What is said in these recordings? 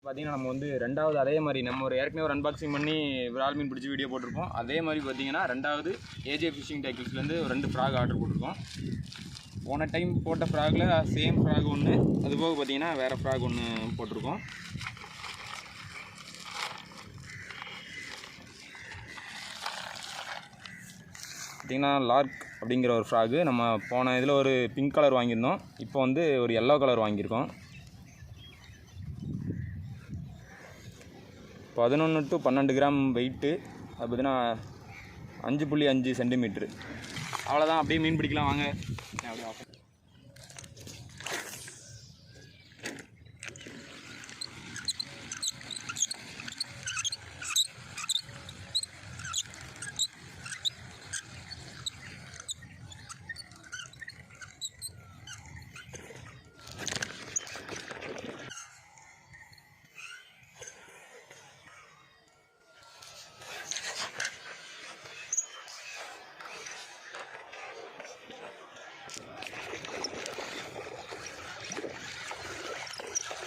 பார்த்தீங்கன்னா நம்ம வந்து ரெண்டாவது அதே மாதிரி நம்ம ஏற்கனவே ஒரு அன்பாக்சிங் பண்ணி விரால் மீன் பிடிச்சி வீடியோ போட்டிருப்போம். அதே மாதிரி பார்த்தீங்கன்னா ரெண்டாவது ஏஜே ஃபிஷிங் டேக்கிள்ஸ்லேருந்து ஒரு 2 ஃப்ராக் ஆர்டர் போட்டிருக்கோம். போன டைம் போட்ட ஃப்ராகில் சேம் ஃப்ராக் ஒன்று, அதுபோக பார்த்தீங்கன்னா வேறு ஃப்ராக் ஒன்று போட்டிருக்கோம். பார்த்திங்கன்னா லார்க் அப்படிங்கிற ஒரு ஃப்ராகு நம்ம போன இதில் ஒரு பிங்க் கலர் வாங்கியிருந்தோம். இப்போ வந்து ஒரு எல்லோ கலர் வாங்கியிருக்கோம். 11 to 12 கிராம் வெயிட்டு. அது பார்த்தீங்கன்னா 5.5 சென்டிமீட்ரு. அவ்வளோதான், அப்படியே மீன் பிடிக்கலாம் வாங்க. அப்படியே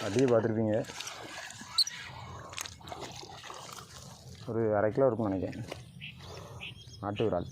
அப்படியே பார்த்துருப்பீங்க. ஒரு 1/2 கிலோ இருக்கும்னு நினைக்கிறேன். நாட்டு விரால்.